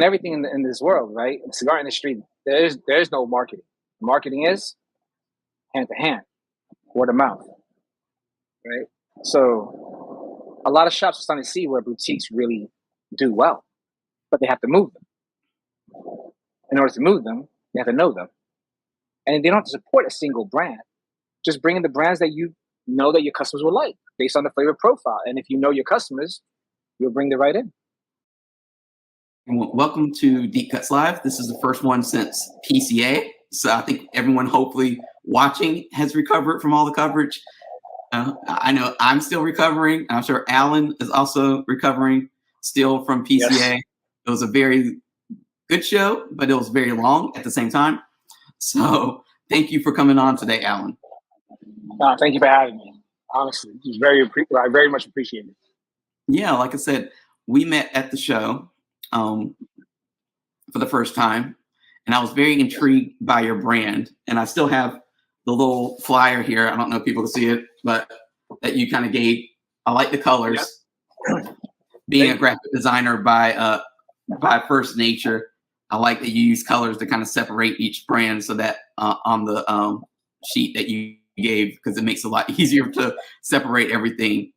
and everything in this world, right? In the cigar industry, there's no marketing. Marketing is hand to hand, word of mouth, right? So a lot of shops are starting to see where boutiques really do well, but they have to move them. In order to move them, they have to know them, and they don't have to support a single brand. Just bring in the brands that you know that your customers will like based on the flavor profile. And if you know your customers, you'll bring them right in. Welcome to Deep Cuts Live. This is the first one since PCA. So I think everyone hopefully watching has recovered from all the coverage. I know I'm still recovering. I'm sure Allen is also recovering still from PCA. Yes. It was a very good show, but it was very long at the same time. So thank you for coming on today, Allen. Thank you for having me. Honestly, I very much appreciate it. Yeah, like I said, we met at the show for the first time, and I was very intrigued by your brand. And I still have the little flyer here. I don't know if people can see it, but that you kind of gave. I like the colors. Yep. Being a graphic designer by first nature, I like that you use colors to kind of separate each brand, so that on the sheet that you gave, because it makes it a lot easier to separate everything.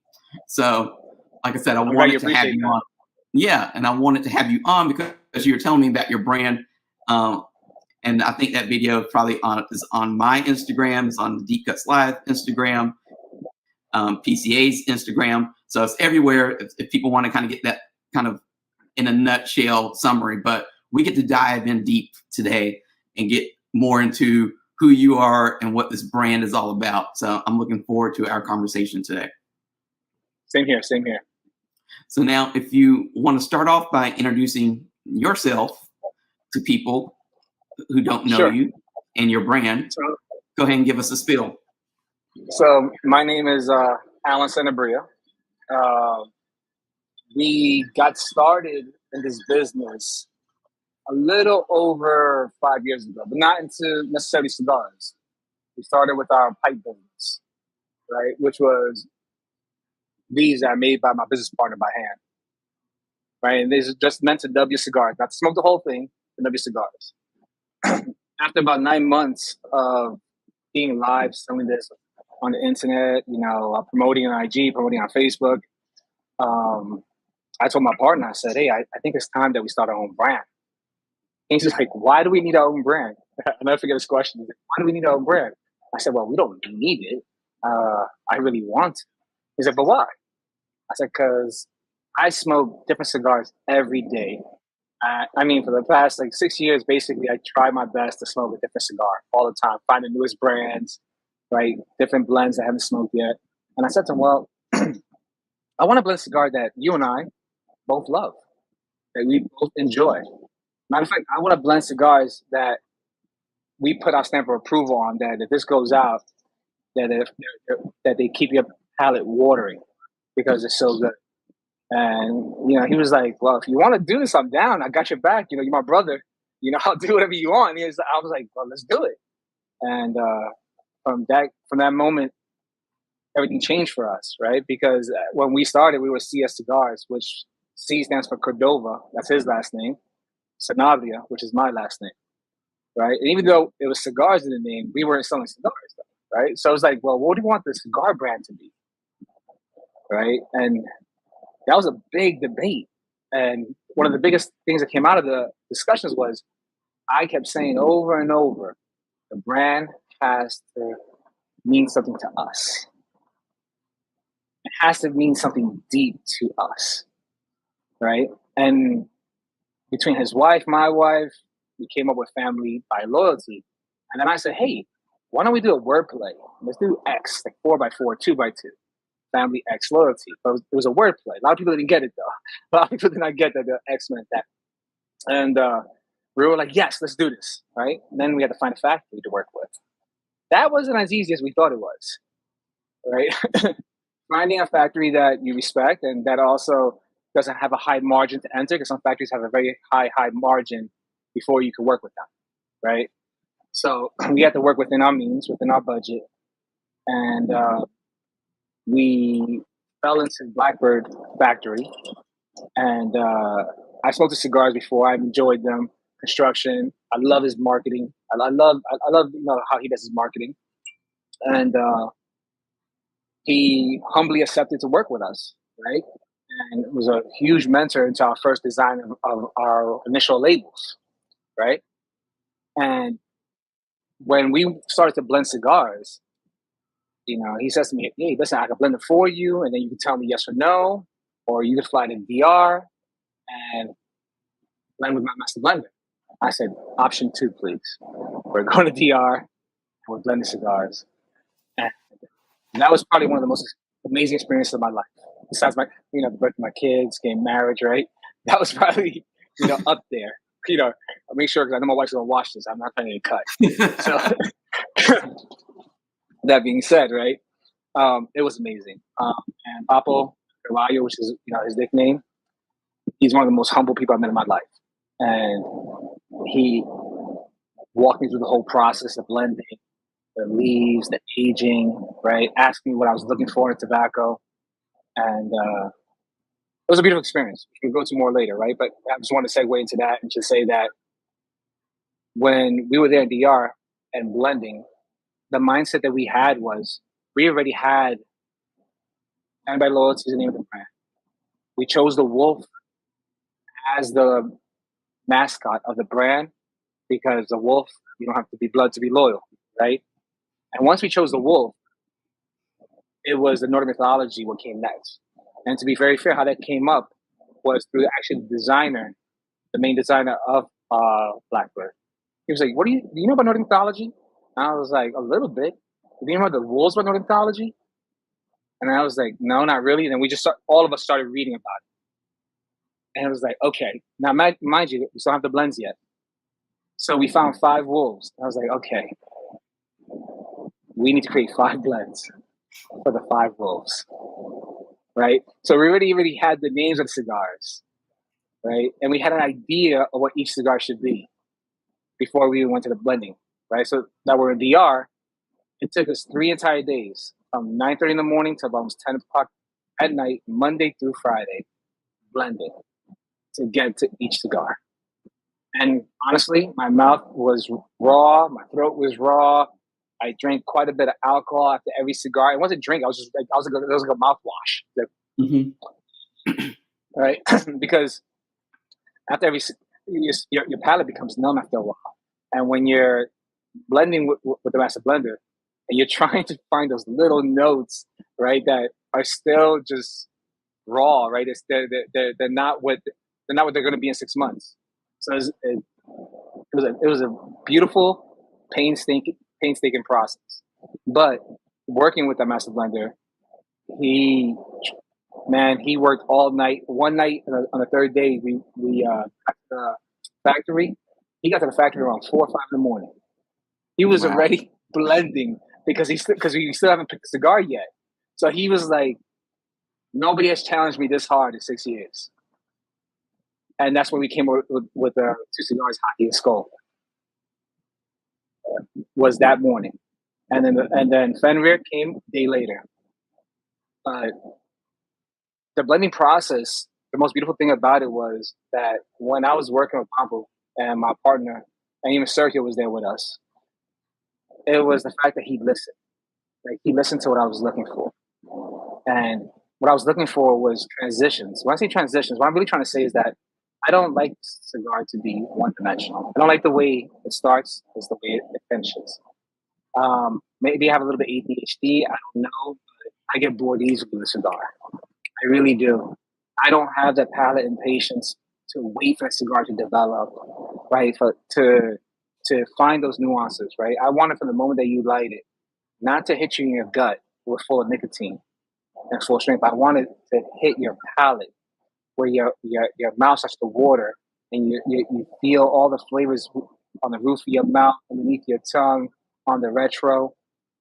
So, like I said, I wanted to have you on. Yeah, and I wanted to have you on because you were telling me about your brand. And I think that video is on my Instagram, it's on the Deep Cuts Live Instagram, PCA's Instagram. So it's everywhere if people want to kind of get that kind of in a nutshell summary. But we get to dive in deep today and get more into who you are and what this brand is all about. So I'm looking forward to our conversation today. Same here. So now, if you want to start off by introducing yourself to people who don't know you and your brand, go ahead and give us a spiel. So my name is Allen Sanabria. We got started in this business a little over 5 years ago, but not into necessarily cigars. We started with our pipe business, right, which was these that are made by my business partner by hand, right? And these are just meant to W cigars, not to smoke the whole thing, but W cigars. After about 9 months of being live, selling this on the internet, promoting on IG, promoting on Facebook, I told my partner, I said, hey, I think it's time that we start our own brand. And he's just like, why do we need our own brand? I'll never forget this question. He's like, why do we need our own brand? I said, well, we don't need it. I really want to. He said, but why? I said, because I smoke different cigars every day. I mean, for the past 6 years, basically, I try my best to smoke a different cigar all the time, find the newest brands, right? Different blends I haven't smoked yet. And I said to him, well, I want to blend a cigar that you and I both love, that we both enjoy. Matter of fact, I want to blend cigars that we put our stamp of approval on, that if this goes out, that they keep your palate watering because it's so good. And, he was like, well, if you want to do this, I'm down. I got your back. You're my brother. I'll do whatever you want. I was like, well, let's do it. And from that moment, everything changed for us, right? Because when we started, we were CS Cigars, which C stands for Cordova. That's his last name. Sanabria, which is my last name, right? And even though it was cigars in the name, we weren't selling cigars, right? So I was like, well, what do you want the cigar brand to be, right? And that was a big debate. And one of the biggest things that came out of the discussions was I kept saying over and over, the brand has to mean something to us. It has to mean something deep to us, right? And between his wife, my wife, we came up with Family X Loyalty. And then I said, hey, why don't we do a wordplay? Let's do X, 4x4, 2x2. Family X Loyalty. But it was a wordplay. A lot of people didn't get it, though. A lot of people did not get that the X meant that. And we were like, yes, let's do this, right? And then we had to find a factory to work with. That wasn't as easy as we thought it was, right? Finding a factory that you respect and that also doesn't have a high margin to enter, because some factories have a very high margin before you can work with them, right? So we had to work within our means, within our budget. And we fell into Blackbird factory. And I smoked the cigars before. I've enjoyed them. Construction. I love his marketing. I love how he does his marketing, and he humbly accepted to work with us, right? And it was a huge mentor into our first design of our initial labels, right? And when we started to blend cigars, he says to me, "Hey, listen, I can blend it for you, and then you can tell me yes or no, or you can fly to DR and blend with my master blender." I said, "Option 2, please. We're going to DR and we're blending cigars." And that was probably one of the most amazing experiences of my life. Besides the birth of my kids, getting married, right? That was probably, up there. I'll make sure, because I know my wife's going to watch this. I'm not planning to cut. So that being said, right? It was amazing. And Papo Carvalho, which is his nickname, he's one of the most humble people I've met in my life. And he walked me through the whole process of blending, the leaves, the aging, right? Asked me what I was looking for in tobacco. And it was a beautiful experience. We can go to more later, right? But I just want to segue into that and just say that when we were there in DR and blending, the mindset that we had was we already had Family X Loyalty is the name of the brand. We chose the wolf as the mascot of the brand because the wolf, you don't have to be blood to be loyal, right? And once we chose the wolf, it was the Nordic mythology what came next. And to be very fair, how that came up was through actually the designer, the main designer of Blackbird. He was like, do you know about Nordic mythology? And I was like, a little bit. Do you know about the rules about Nordic mythology? And I was like, no, not really. And then all of us started reading about it. And it was like, okay, now mind you, we still don't have the blends yet. So we found 5 wolves. I was like, okay, we need to create 5 blends for the 5 wolves, right? So we already had the names of the cigars, right? And we had an idea of what each cigar should be before we even went to the blending, right? So that we're in DR, it took us 3 entire days, from 9:30 in the morning to almost 10 o'clock at night, Monday through Friday, blending to get to each cigar. And honestly, my mouth was raw, my throat was raw. I drank quite a bit of alcohol after every cigar. It wasn't a drink. It was like a mouthwash. Right? Because after every, your palate becomes numb after a while. And when you're blending with the master blender, and you're trying to find those little notes, right, that are still just raw, right? They're not what they're going to be in 6 months. So it was a beautiful, painstaking process. But working with the master blender, he worked all night. One night on the third day, we got to the factory. He got to the factory around 4 or 5 in the morning. He was already blending because we still haven't picked a cigar yet. So he was like, nobody has challenged me this hard in 6 years. And that's when we came with 2 cigars, Hockey and Skull. Was that morning, and then Fenrir came a day later. The blending process, the most beautiful thing about it was that when I was working with Pampo and my partner, and even Sergio was there with us, it was the fact that he listened. Like, he listened to what I was looking for. And what I was looking for was transitions. When I say transitions, what I'm really trying to say is that I don't like cigar to be one-dimensional. I don't like the way it starts. It's the way it finishes. Maybe I have a little bit of ADHD. I don't know. But I get bored easily with a cigar. I really do. I don't have that palate and patience to wait for a cigar to develop, right? To find those nuances, right? I want it from the moment that you light it, not to hit you in your gut with full of nicotine and full strength. I want it to hit your palate, where your mouth starts to water and you feel all the flavors on the roof of your mouth, underneath your tongue, on the retro.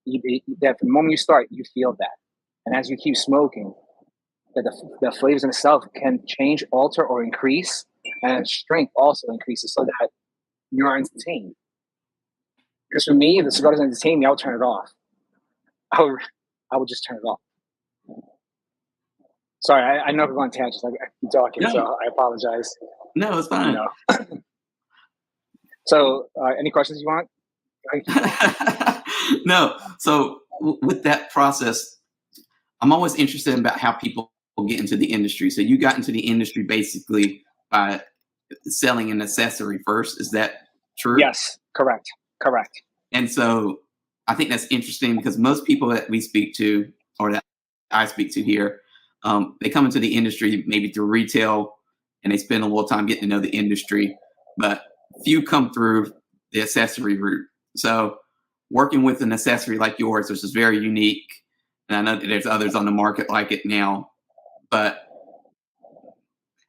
That from the moment you start, you feel that. And as you keep smoking, that the flavors in itself can change, alter, or increase, and strength also increases so that you are entertained. Because for me, if the cigar doesn't entertain me, I would turn it off. I would just turn it off. Sorry, I know we're going tangents. I keep talking, so I apologize. No, it's fine. So, any questions you want? No. So with that process, I'm always interested about how people get into the industry. So you got into the industry basically by selling an accessory first. Is that true? Yes, correct. And so I think that's interesting because most people that we speak to, or that I speak to here, they come into the industry maybe through retail and they spend a little time getting to know the industry, but few come through the accessory route. So working with an accessory like yours, which is very unique, and I know that there's others on the market like it now, but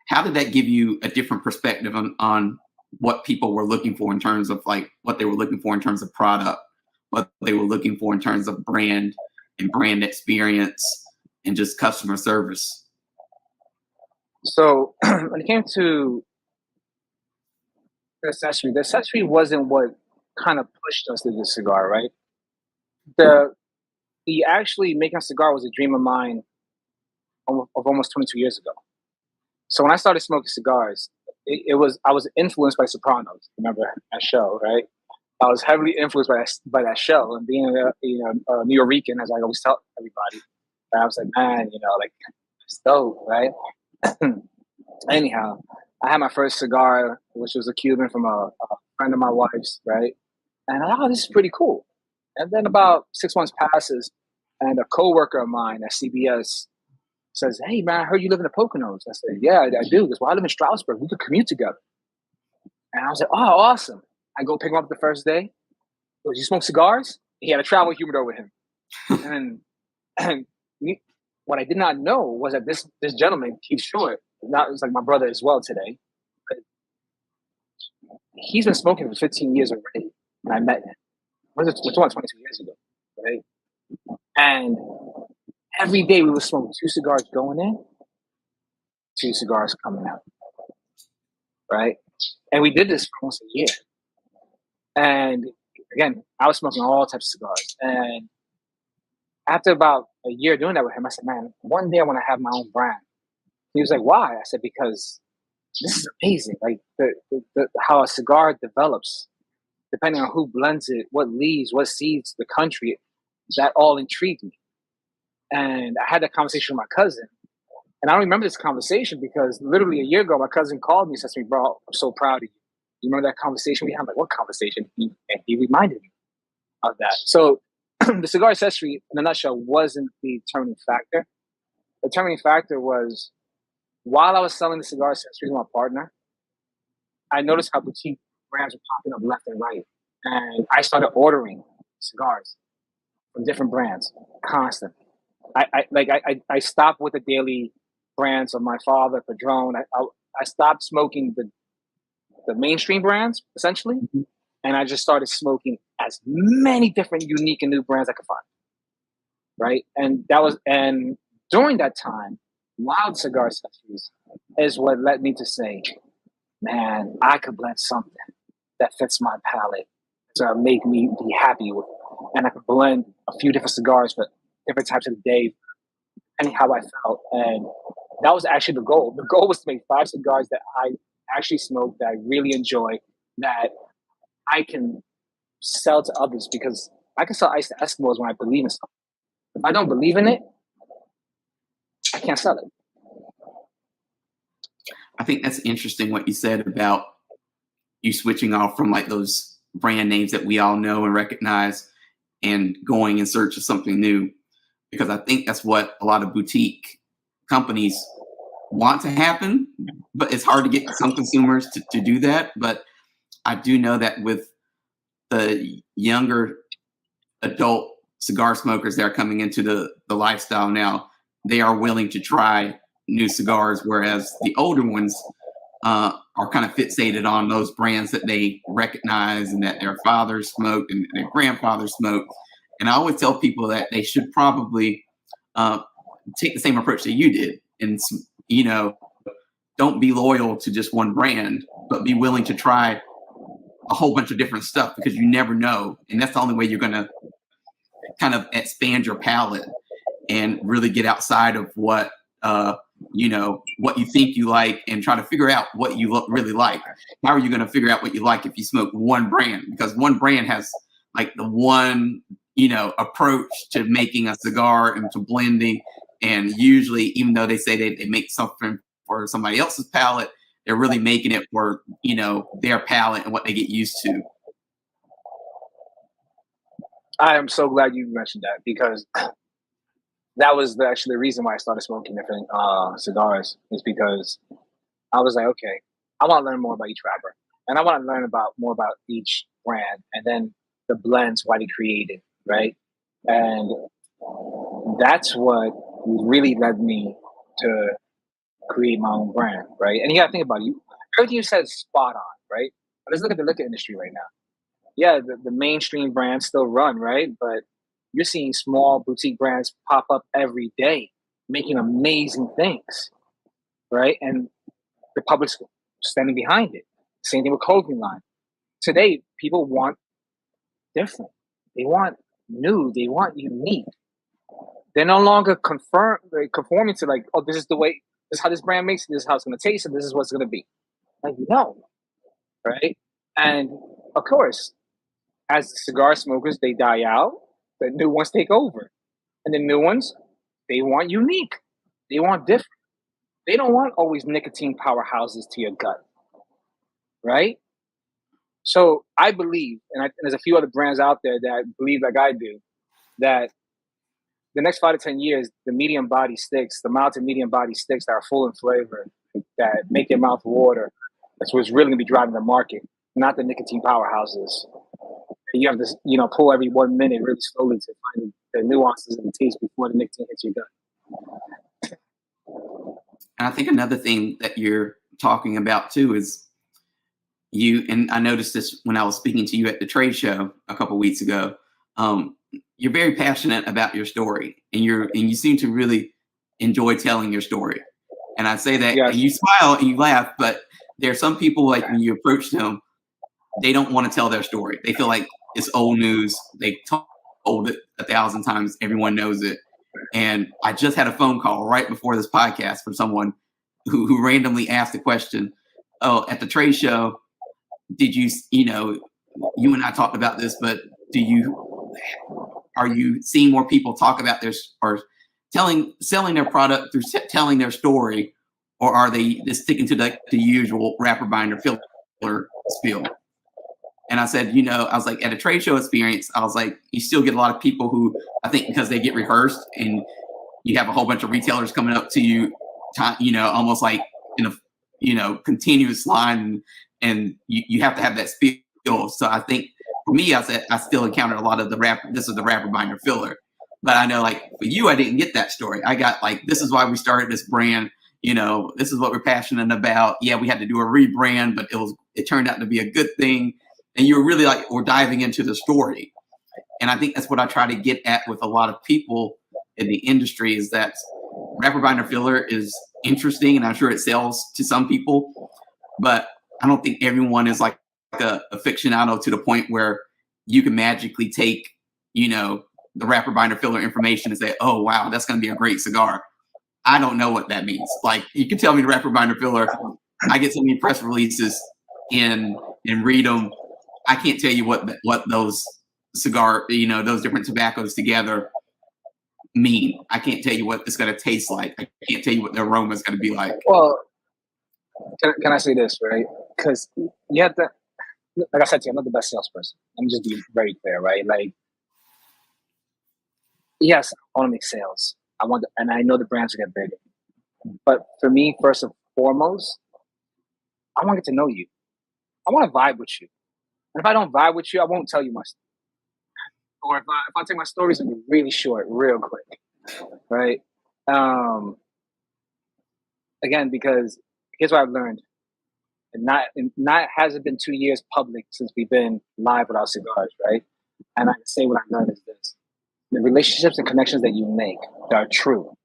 how did that give you a different perspective on what people were looking for in terms of like what they were looking for in terms of product, what they were looking for in terms of brand and brand experience and just customer service? So when it came to the accessory wasn't what kind of pushed us to the cigar, right? The actually making a cigar was a dream of mine of almost 22 years ago. So when I started smoking cigars, I was influenced by Sopranos. Remember that show, right? I was heavily influenced by that show, and being a New Yorican, as I always tell everybody, I was like, man, like it's dope, right? Anyhow, I had my first cigar, which was a Cuban from a friend of my wife's, right? And I thought, oh, this is pretty cool. And then about 6 months passes, and a coworker of mine at CBS says, hey, man, I heard you live in the Poconos. I said, yeah, I do. Because, well, I live in Stroudsburg. We could commute together. And I was like, oh, awesome. I go pick him up the first day. He goes, you smoke cigars? He had a travel humidor with him. and what I did not know was that this gentleman, Keith Short, it's like my brother as well today, but he's been smoking for 15 years already when I met him. We're 22 years ago, right? And every day we would smoke 2 cigars going in, 2 cigars coming out, right? And we did this for almost a year. And again, I was smoking all types of cigars. And after about a year doing that with him, I said, man, one day I want to have my own brand. He was like, why? I said, because this is amazing. Like how a cigar develops, depending on who blends it, what leaves, what seeds, the country, that all intrigued me. And I had that conversation with my cousin. And I don't remember this conversation because literally a year ago, my cousin called me and said to me, bro, I'm so proud of you. You remember that conversation we had? I'm like, what conversation? And he reminded me of that. So the cigar accessory, in a nutshell, wasn't the determining factor. The determining factor was while I was selling the cigar accessories with my partner, I noticed how boutique brands were popping up left and right. And I started ordering cigars from different brands constantly. I stopped with the daily brands of my father, Padron. I stopped smoking the mainstream brands, essentially. Mm-hmm. And I just started smoking as many different unique and new brands I could find. Right. And during that time, Wild Cigar Accessories is what led me to say, man, I could blend something that fits my palate to make me be happy with it. And I could blend a few different cigars for different types of the day, depending how I felt. And that was actually the goal. The goal was to make 5 cigars that I actually smoke, that I really enjoy, that I can sell to others, because I can sell ice to Eskimos when I believe in something. If I don't believe in it, I can't sell it. I think that's interesting what you said about you switching off from like those brand names that we all know and recognize and going in search of something new, because I think that's what a lot of boutique companies want to happen, but it's hard to get some consumers to do that. But I do know that with the younger adult cigar smokers that are coming into the lifestyle now, they are willing to try new cigars, whereas the older ones are kind of fixated on those brands that they recognize and that their fathers smoked and their grandfathers smoked. And I always tell people that they should probably take the same approach that you did, and don't be loyal to just one brand, but be willing to try a whole bunch of different stuff, because you never know. And that's the only way you're going to kind of expand your palate and really get outside of what you know, what you think you like and try to figure out what you really like. How are you going to figure out what you like if you smoke one brand? Because one brand has like the one, you know, approach to making a cigar and to blending. And usually, even though they say they make something for somebody else's palate, they're really making it for, you know, their palate and what they get used to. I am so glad you mentioned that, because that was actually the reason why I started smoking different cigars, is because I was like, okay, I want to learn more about each wrapper, and I want to learn more about each brand, and then the blends, why they created, right? And that's what really led me to create my own brand, right? And you got to think about it. Everything you said is spot on, right? But let's look at the liquor industry right now. Yeah, the mainstream brands still run, right? But you're seeing small boutique brands pop up every day, making amazing things, right? And the public's standing behind it. Same thing with clothing line. Today, people want different. They want new. They want unique. They're no longer conforming to like, oh, this is the way, this is how this brand makes it, this is how it's going to taste, and this is what's going to be. Like, no, right? And of course, as cigar smokers, they die out, the new ones take over. And the new ones, they want unique. They want different. They don't want always nicotine powerhouses to your gut, right? So I believe, and there's a few other brands out there that believe like I do, that the next 5 to 10 years, the medium body sticks, the mild to medium body sticks that are full in flavor, that make your mouth water, that's what's really going to be driving the market, not the nicotine powerhouses. You have to, you know, pull every 1 minute really slowly to find the nuances of the taste before the nicotine hits your gut. And I think another thing that you're talking about too is and I noticed this when I was speaking to you at the trade show a couple of weeks ago. You're very passionate about your story, and you seem to really enjoy telling your story. And I say that, yes. And you smile and you laugh, but there are some people, like when you approach them, they don't want to tell their story. They feel like it's old news. They told it 1,000 times. Everyone knows it. And I just had a phone call right before this podcast from someone who randomly asked the question, oh, at the trade show, did you, you know, you and I talked about this, but are you seeing more people talk about this or selling their product through telling their story, or are they just sticking to the usual wrapper binder filler spiel? And I said, you know, I was like, at a trade show experience, I was like, you still get a lot of people who, I think because they get rehearsed and you have a whole bunch of retailers coming up to you, you know, almost like in a, you know, continuous line, and you have to have that spiel. So I think for me, I said, I still encountered a lot of this is the wrapper binder filler. But I know, like, for you, I didn't get that story. I got, like, this is why we started this brand. You know, this is what we're passionate about. Yeah, we had to do a rebrand, but it turned out to be a good thing. And you were really like, we're diving into the story. And I think that's what I try to get at with a lot of people in the industry, is that wrapper binder filler is interesting, and I'm sure it sells to some people. But I don't think everyone is like a aficionado to the point where you can magically take, you know, the wrapper binder filler information and say, oh, wow, that's going to be a great cigar. I don't know what that means. Like, you can tell me the wrapper binder filler. I get so many press releases and read them. I can't tell you what those cigar, you know, those different tobaccos together mean. I can't tell you what it's going to taste like. I can't tell you what the aroma is going to be like. Well, can I say this, right? Because you have to, like I said to you, I'm not the best salesperson. I'm just being very clear, right? Like, yes, I want to make sales. And I know the brands will get bigger. But for me, first and foremost, I want to get to know you. I want to vibe with you. And if I don't vibe with you, I won't tell you my story. Or if I take my stories, it'll be really short, real quick, right? Again, because here's what I've learned. And hasn't been 2 years public since we've been live with our cigars, right? And I can say what I've learned is this. The relationships and connections that you make that are true,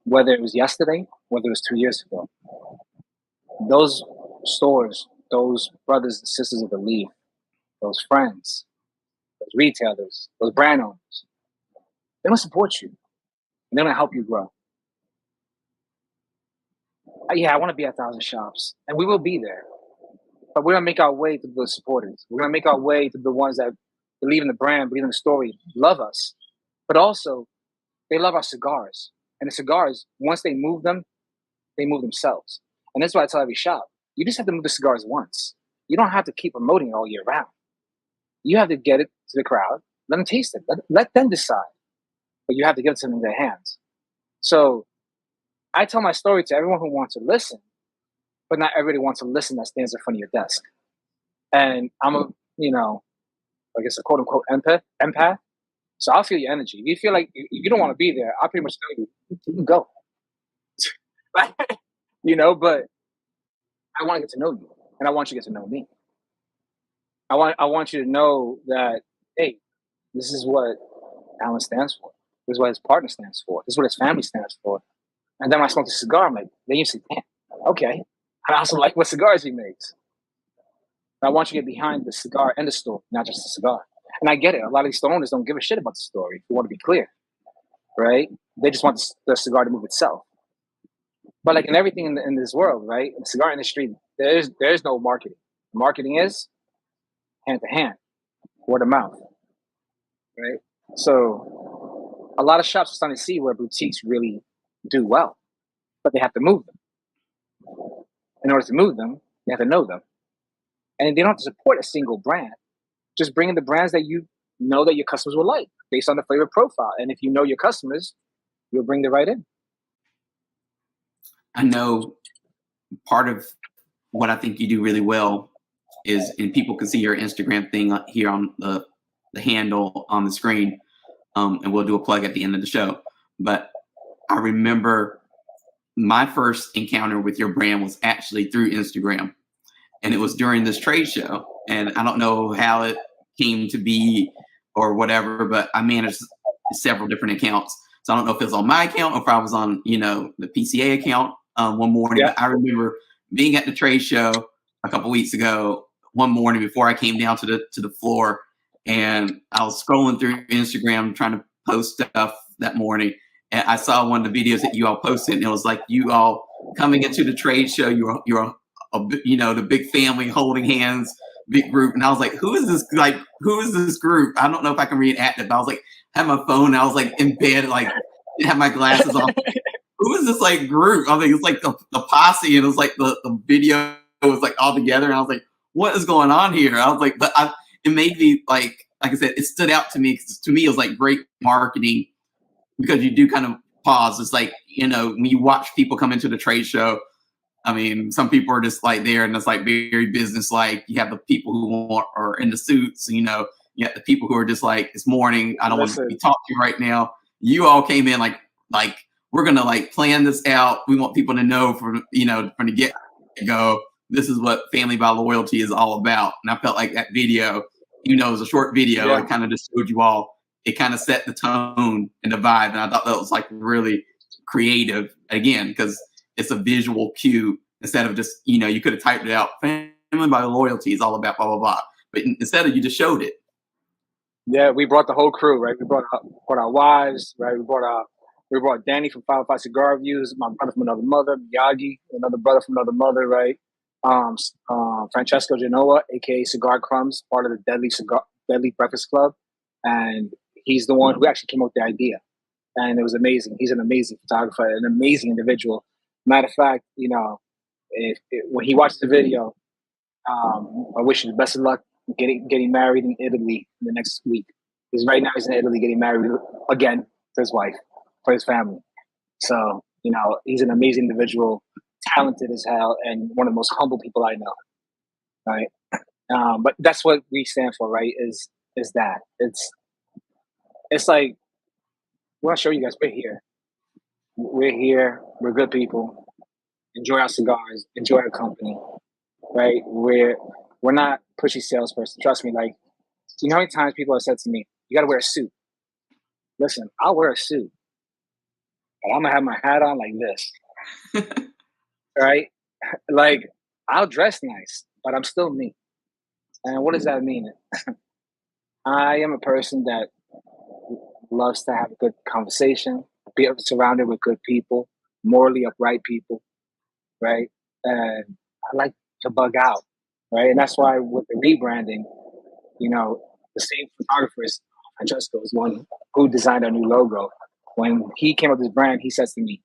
whether it was yesterday, whether it was 2 years ago, those stores, those brothers and sisters of belief, those friends, those retailers, those brand owners, they're going to support you. And they're going to help you grow. Yeah, I want to be at 1,000 shops, and we will be there. But we're gonna make our way to the supporters. We're gonna make our way to the ones that believe in the brand, believe in the story, love us, but also they love our cigars. And the cigars, once they move them, they move themselves. And that's why I tell every shop, you just have to move the cigars once. You don't have to keep promoting it all year round. You have to get it to the crowd, let them taste it, let them decide. But you have to give it to them in their hands. So I tell my story to everyone who wants to listen, but not everybody wants to listen that stands in front of your desk. And I'm a, I guess a quote unquote empath. So I'll feel your energy. If you feel like you don't want to be there, I'll pretty much tell you can go. But I want to get to know you, and I want you to get to know me. I want you to know that, hey, this is what Allen stands for. This is what his partner stands for. This is what his family stands for. And then when I smoke the cigar, I'm like, then you say, damn, okay. I also like what cigars he makes. And I want you to get behind the cigar and the story, not just the cigar. And I get it. A lot of these store owners don't give a shit about the story. If you want to be clear, right? They just want the cigar to move itself. But like in everything in this world, right? In the cigar industry, there's no marketing. Marketing is hand to hand, word of mouth, right? So a lot of shops are starting to see where boutiques really do well, but they have to move them. In order to move them, you have to know them. And they don't have to support a single brand. Just bring in the brands that you know that your customers will like based on the flavor profile. And if you know your customers, you'll bring them right in. I know part of what I think you do really well is, and people can see your Instagram thing here on the handle on the screen, and we'll do a plug at the end of the show. But I remember my first encounter with your brand was actually through Instagram, and it was during this trade show. And I don't know how it came to be or whatever, but I managed several different accounts. So I don't know if it was on my account or if I was on, the PCA account one morning. Yeah. But I remember being at the trade show a couple weeks ago, one morning before I came down to the floor, and I was scrolling through Instagram trying to post stuff that morning, and I saw one of the videos that you all posted, and it was like you all coming into the trade show. You're the big family holding hands, big group, and I was like, who is this? Like, who is this group? I don't know if I can reenact it, but I was like, had my phone, and I was like in bed, like have my glasses on. Who is this like group? I think it's like the posse, and it was like the video was like all together, and I was like, what is going on here? I was like, it made me like I said, it stood out to me because to me it was like great marketing, because you do kind of pause. It's like, when you watch people come into the trade show, I mean, some people are just like there and it's like very business like. You have the people who are in the suits, you have the people who are just like, it's morning, I don't want to be talking to you right now. You all came in like we're gonna like plan this out. We want people to know from the get go, this is what Family by Loyalty is all about. And I felt like that video, it was a short video. Yeah. It kind of just showed you all. It kind of set the tone and the vibe. And I thought that was like really creative, again, because it's a visual cue instead of just, you could have typed it out. Family by Loyalty is all about blah, blah, blah. But instead of, you just showed it. Yeah, we brought the whole crew, right? We brought our wives, right? We brought Danny from 505 Cigar Reviews, my brother from another mother, Miyagi, another brother from another mother, right? Francesco Genoa, aka Cigar Crumbs, part of the Deadly Breakfast Club, and he's the one who actually came up with the idea, and it was amazing. He's an amazing photographer, an amazing individual. Matter of fact, when he watches the video, I wish him the best of luck getting married in Italy in the next week. Because right now he's in Italy getting married again to his wife, for his family. So, he's an amazing individual, talented as hell, and one of the most humble people I know, right? But that's what we stand for, right? Is that it's like, we want to show you guys we're here. We're here. We're good people. Enjoy our cigars. Enjoy our company, right? We're not pushy salesperson. Trust me. Like, you know how many times people have said to me, "You got to wear a suit." Listen, I'll wear a suit, but I'm gonna have my hat on like this. Right? Like, I'll dress nice, but I'm still me. And what does that mean? I am a person that loves to have a good conversation, be surrounded with good people, morally upright people, right? And I like to bug out, right? And that's why with the rebranding, the same photographers, Francesco is one who designed our new logo. When he came up with this brand, he says to me,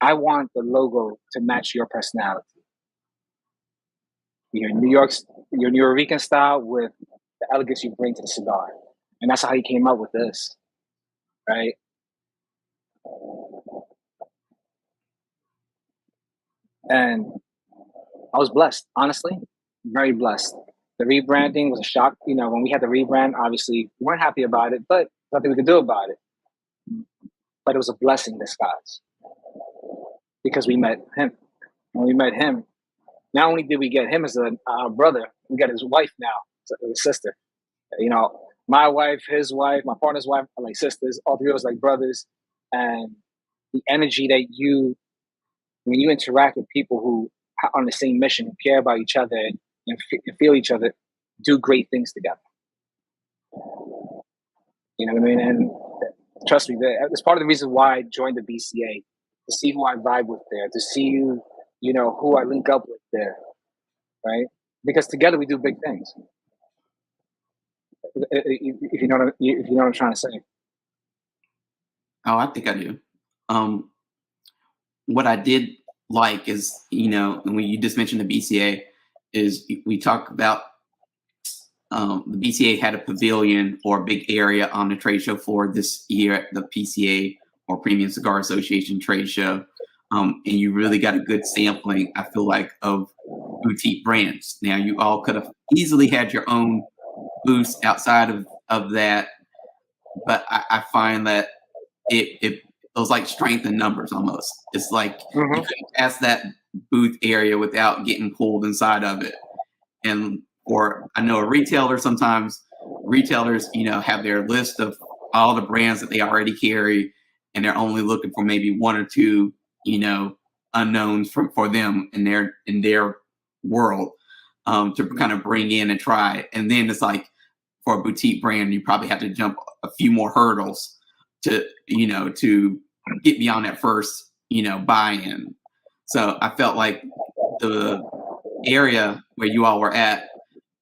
I want the logo to match your personality. Your your New York style with the elegance you bring to the cigar. And that's how he came up with this, right? And I was blessed, honestly, very blessed. The rebranding was a shock. When we had the rebrand, obviously we weren't happy about it, but nothing we could do about it. But it was a blessing in disguise because we met him. When we met him, not only did we get him as a brother, we got his wife now, his sister. My wife, his wife, my partner's wife are like sisters. All three of us like brothers. And the energy that when you interact with people who are on the same mission, who care about each other and feel each other, do great things together. You know what I mean? And trust me, it's part of the reason why I joined the BCA, to see who I vibe with there, to see who I link up with there, right? Because together we do big things. If you know what I'm trying to say. Oh, I think I do. What I did like is, and when you just mentioned the BCA, is we talk about the BCA had a pavilion or a big area on the trade show floor this year at the PCA, or Premium Cigar Association trade show. And you really got a good sampling, I feel like, of boutique brands. Now, you all could have easily had your own booths outside of that, but I find that it was like strength in numbers almost. It's like you couldn't pass that booth area without getting pulled inside of it. And I know a retailer, sometimes retailers, have their list of all the brands that they already carry, and they're only looking for maybe one or two, unknowns for them in their world to kind of bring in and try. And then it's like, for a boutique brand, you probably have to jump a few more hurdles to get beyond that first, buy-in. So I felt like the area where you all were at,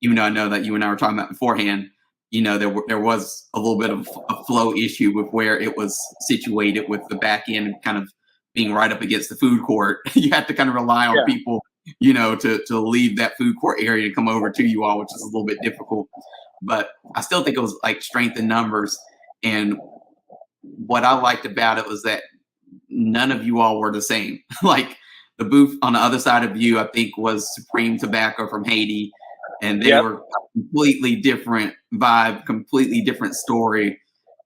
even though I know that you and I were talking about beforehand, there was a little bit of a flow issue with where it was situated, with the back end kind of being right up against the food court. You had to kind of rely on people, to leave that food court area and come over to you all, which is a little bit difficult. But I still think it was like strength in numbers. And what I liked about it was that none of you all were the same. Like the booth on the other side of you, I think, was Supreme Tobacco from Haiti. And they were completely different vibe, completely different story.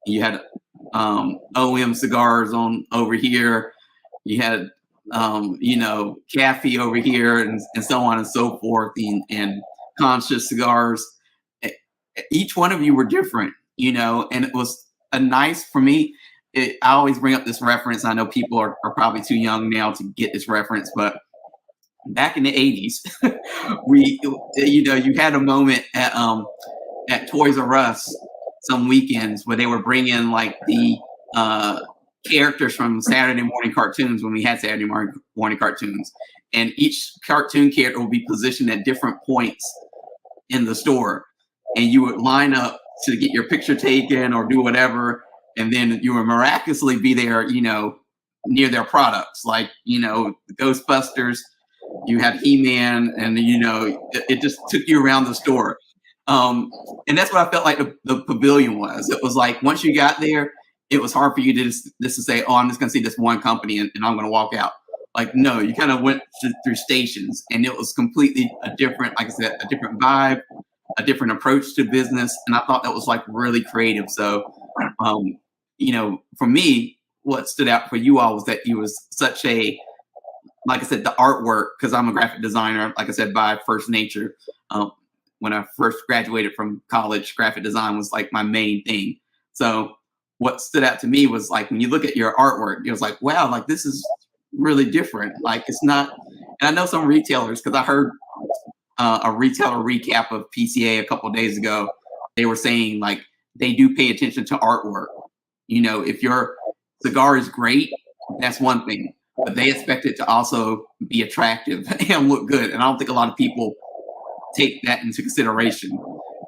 You had OM cigars on over here. You had, Cafe over here, and so on and so forth, and Conscious Cigars. Each one of you were different, and it was a nice, for me, I always bring up this reference. I know people are probably too young now to get this reference, but back in the 80s, you had a moment at Toys R Us some weekends where they were bringing like the characters from Saturday morning cartoons, when we had Saturday morning cartoons, and each cartoon character would be positioned at different points in the store, and you would line up to get your picture taken or do whatever, and then you would miraculously be there, near their products, like the Ghostbusters. You had He-Man, and it just took you around the store. And that's what I felt like the pavilion was. It was like, once you got there, it was hard for you to just to say, oh, I'm just going to see this one company and I'm going to walk out. Like, no, you kind of went through stations, and it was completely a different, like I said, a different vibe, a different approach to business. And I thought that was like really creative. So, for me, what stood out for you all was that you was such a, like I said, the artwork, because I'm a graphic designer, like I said, by first nature. When I first graduated from college, graphic design was like my main thing. So what stood out to me was like, when you look at your artwork, it was like, wow, like this is really different. Like it's not, and I know some retailers, because I heard a retailer recap of PCA a couple of days ago. They were saying like they do pay attention to artwork. If your cigar is great, that's one thing, but they expect it to also be attractive and look good. And I don't think a lot of people take that into consideration.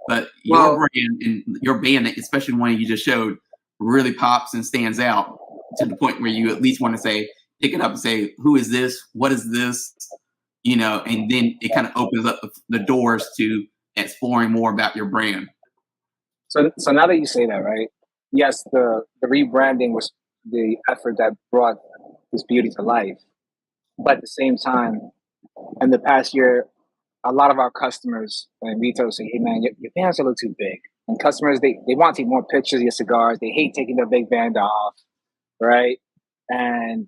But your brand and your band, especially the one you just showed, really pops and stands out to the point where you at least want to say, pick it up and say, who is this? What is this? You know, and then it kind of opens up the doors to exploring more about your brand. So now that you say that, right? Yes, the rebranding was the effort that brought this beauty to life. But at the same time, in the past year, a lot of our customers and retailers say, hey man, your band's a little too big. And customers, they want to take more pictures of your cigars. They hate taking their big band off, right? And,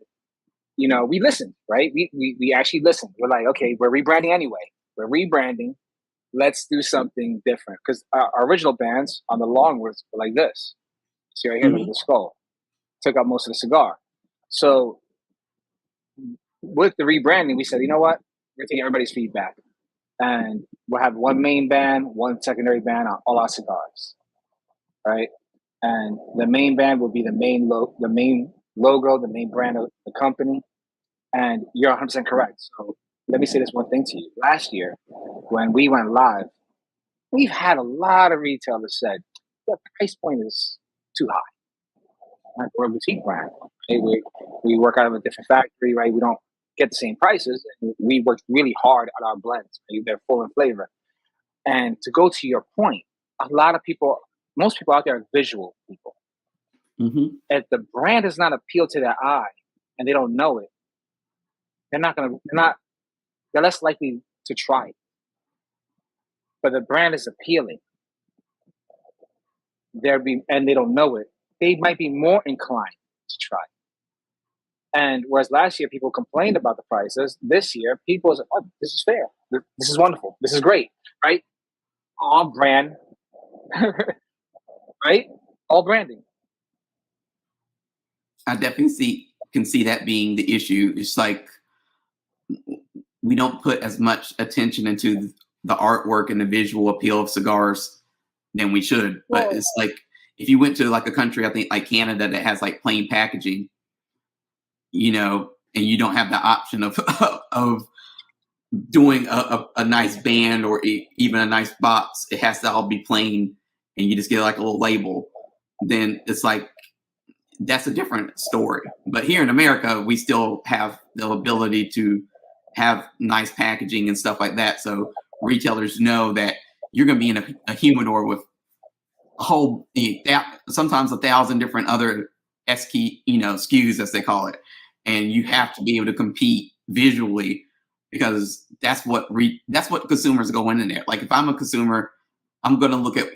you know, we listened, right? We actually listened. We're like, okay, we're rebranding anyway. We're rebranding. Let's do something different. Because our original bands on the long were like this. See right here, look at the skull. Took out most of the cigar. So with the rebranding, we said, you know what? We're taking everybody's feedback. And we'll have one main band, one secondary band on all our cigars, right? And the main band will be the main logo, the main brand of the company. And you're 100% correct. So let me say this one thing to you. Last year, when we went live, we've had a lot of retailers said, the price point is too high. Like, we're a boutique brand. Okay? We work out of a different factory, right? We don't get the same prices. And we work really hard on our blends. Right? They're full in flavor. And to go to your point, a lot of people, most people out there are visual people. If the brand does not appeal to their eye and they don't know it, they're less likely to try it. But the brand is appealing. And they don't know it, they might be more inclined to try. And whereas last year people complained about the prices, this year people say, oh, this is fair. This is wonderful. This is great, right? All brand, right? All branding. I definitely can see that being the issue. It's like we don't put as much attention into the artwork and the visual appeal of cigars than we should. But it's like if you went to like a country, I think like Canada, that has like plain packaging, you know, and you don't have the option of doing a nice band or even a nice box. It has to all be plain, and you just get like a little label. Then it's like that's a different story. But here in America, we still have the ability to have nice packaging and stuff like that. So retailers know that you're going to be in a humidor with a whole, sometimes 1,000 different other SKUs, as they call it. And you have to be able to compete visually, because that's what consumers go in there. Like if I'm a consumer, I'm going to look at,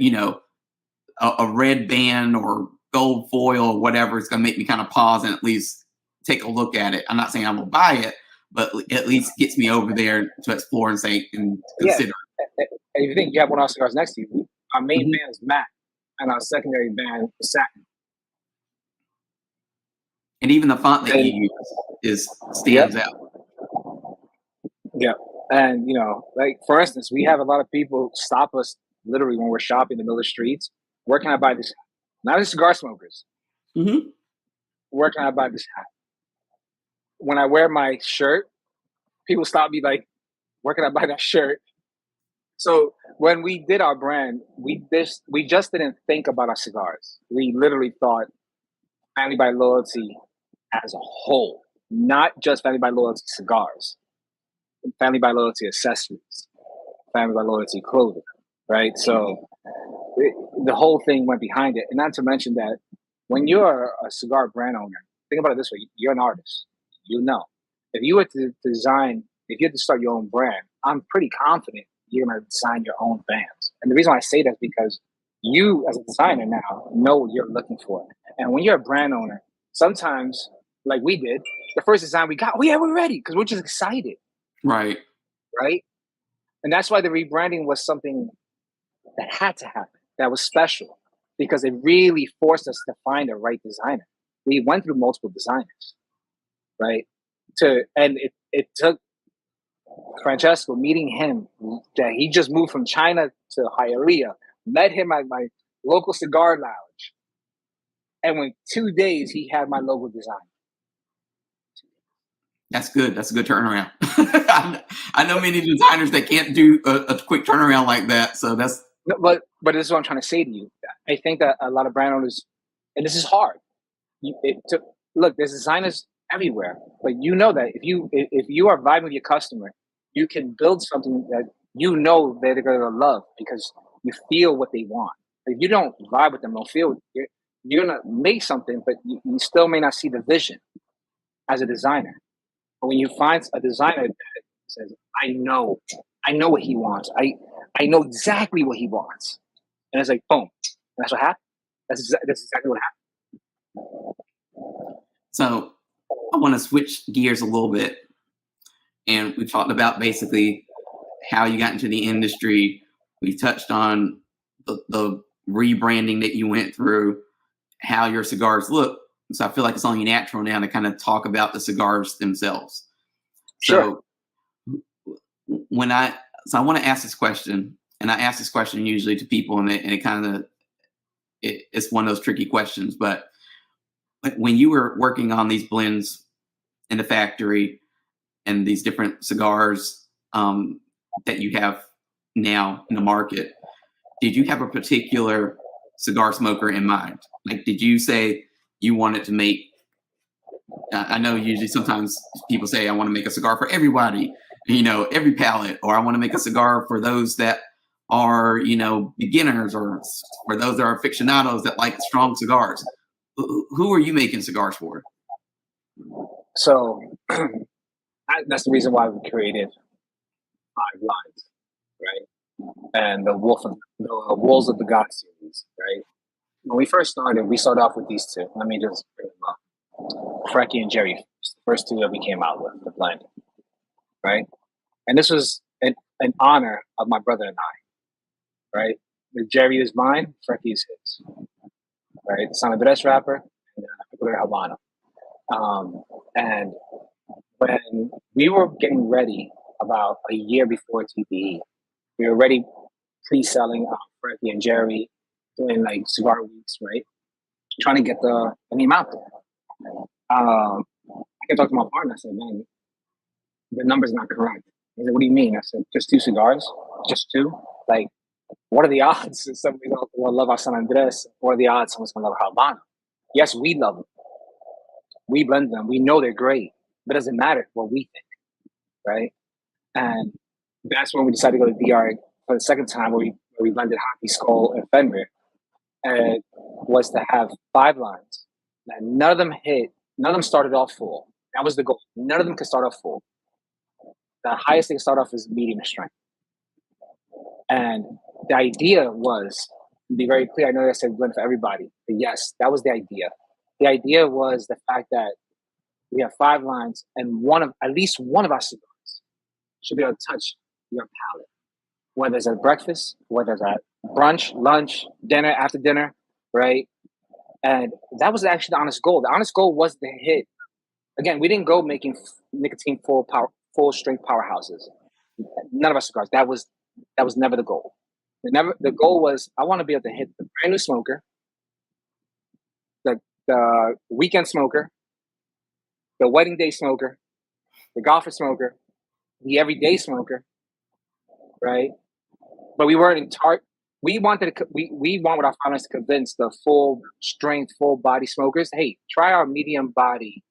a red band or gold foil or whatever. It's going to make me kind of pause and at least take a look at it. I'm not saying I'm going to buy it, but at least gets me over there to explore and consider. Yeah. And if you think you have one of our cigars next to you, our main band is matte and our secondary band is satin. And even the font that you use stands out. Yeah. And, like, for instance, we have a lot of people stop us literally when we're shopping in the middle of the streets. Where can I buy this hat? Not the cigar smokers. Where can I buy this hat? When I wear my shirt, people stop me like, where can I buy that shirt? So when we did our brand, we just didn't think about our cigars. We literally thought Family by Loyalty as a whole, not just Family by Loyalty cigars, Family by Loyalty accessories, Family by Loyalty clothing, right? So the whole thing went behind it. And not to mention that when you're a cigar brand owner, think about it this way, you're an artist. If you were to if you had to start your own brand, I'm pretty confident you're going to design your own bands. And the reason why I say that is because you, as a designer now, know what you're looking for. And when you're a brand owner, sometimes, like we did, the first design we got, we're ready because we're just excited. Right. Right? And that's why the rebranding was something that had to happen, that was special, because it really forced us to find the right designer. We went through multiple designers, right? And it took Francesco, meeting him, that he just moved from China to Hialeah, met him at my local cigar lounge. And in 2 days, he had my logo design. That's good. That's a good turnaround. I know many designers that can't do a quick turnaround like that. So that's. But this is what I'm trying to say to you. I think that a lot of brand owners, and this is hard. Look, there's designers everywhere, but you know that if you are vibing with your customer, you can build something that you know they're gonna love because you feel what they want. If you don't vibe with them, don't feel, you're gonna make something, but you still may not see the vision as a designer. But when you find a designer that says, I know what he wants. I know exactly what he wants. And it's like, boom. And that's what happened. That's exactly what happened. So I want to switch gears a little bit. And we talked about basically how you got into the industry. We touched on the rebranding that you went through, how your cigars look. So I feel like it's only natural now to kind of talk about the cigars themselves. Sure. So I want to ask this question, and I ask this question usually to people, and it kind of it's one of those tricky questions. But when you were working on these blends in the factory and these different cigars that you have now in the market, did you have a particular cigar smoker in mind? Like, did you say you wanted to make? I know usually sometimes people say, I want to make a cigar for everybody, every palate, or I want to make a cigar for those that are, beginners, or for those that are aficionados that like strong cigars. Who are you making cigars for? So that's the reason why we created 5 lines, right? And the Wolves of the God series, right? When we first started, we started off with these 2. Let me just bring them up. Frankie and Jerry, the first 2 that we came out with, the blend, right? And this was an honor of my brother and I, right? The Jerry is mine, Frankie is his, right? Sanabria wrapper and Habano. And when we were getting ready about a year before TPE, we were already pre-selling Frankie and Jerry, doing like cigar weeks, right? Trying to get the name out there. I kept talking to my partner. I said, man, the number's not correct. He said, what do you mean? I said, just 2 cigars? Just 2? Like, what are the odds somebody's going to love our San Andres? What are the odds someone's going to love our Habano? Yes, we love them. We blend them. We know they're great. But it doesn't matter what we think, right? And that's when we decided to go to DR for the second time, where we blended Hockey, Skull, and Fenrir. And it was to have 5 lines. And none of them hit. None of them started off full. That was the goal. None of them could start off full. The highest they could start off is medium strength. And the idea was, to be very clear, I know I said blend for everybody, but yes, that was the idea. The idea was the fact that we have 5 lines, and at least one of our cigars should be able to touch your palate, whether it's at breakfast, whether it's at brunch, lunch, dinner, after dinner, right? And that was actually the honest goal. The honest goal was to hit. Again, we didn't go making nicotine full strength powerhouses. None of our cigars. That was never the goal. The goal was, I want to be able to hit the brand new smoker, the weekend smoker, the wedding day smoker, the golfer smoker, the everyday smoker, right? But we weren't in we want with our founders to convince the full strength, full body smokers, hey, try our medium body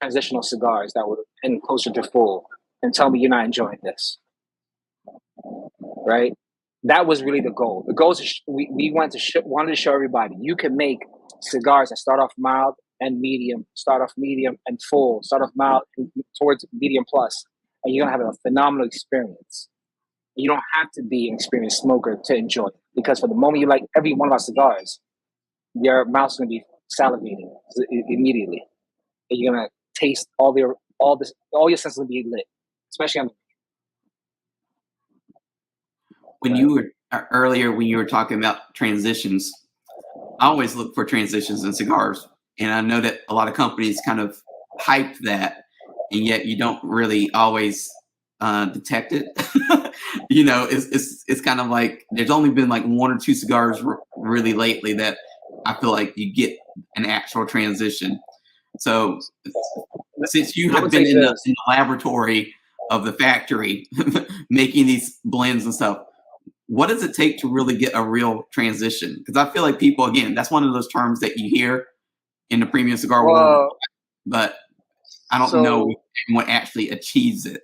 transitional cigars that would end closer to full, and tell me you're not enjoying this, right? That was really the goal. The goal is we wanted to show everybody you can make cigars that start off mild and medium, start off medium and full, start off mild and towards medium plus, and you're gonna have a phenomenal experience. You don't have to be an experienced smoker to enjoy it, because for the moment you like every one of our cigars, your mouth's gonna be salivating immediately, and you're gonna taste all your senses will be lit, especially on. When you were earlier, when you were talking about transitions, I always look for transitions in cigars, and I know that a lot of companies kind of hype that, and yet you don't really always detect it. It's kind of like there's only been like 1 or 2 cigars really lately that I feel like you get an actual transition. So since you I have would been say in this. the laboratory of the factory making these blends and stuff, what does it take to really get a real transition? Because I feel like people, again, that's one of those terms that you hear in the premium cigar world, Well, but I don't know so what actually achieves it.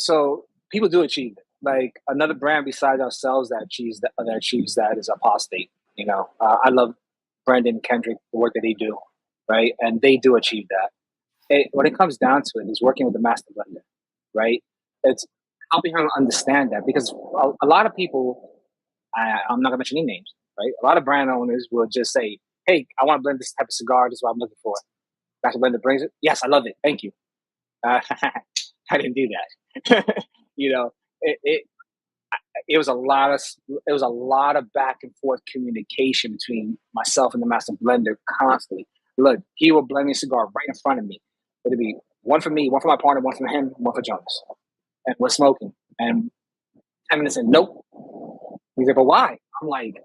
so people do achieve it. Like another brand besides ourselves that achieves that is Apostate. You know, I love Brandon Kendrick, the work that they do, right? And they do achieve that. When it comes down to it, is working with the master blender, right? It's helping him understand that because a lot of people, I'm not gonna mention any names, right? A lot of brand owners will just say, "Hey, I want to blend this type of cigar. This is what I'm looking for." Master blender brings it. Yes, I love it. Thank you. I didn't do that. You know, it it was a lot of back and forth communication between myself and the master blender constantly. Look, he will blend me a cigar right in front of me. It'd be one for me, one for my partner, one for him, one for Jonas. And we're smoking. And 10 minutes in, nope. He's like, but why? I'm like,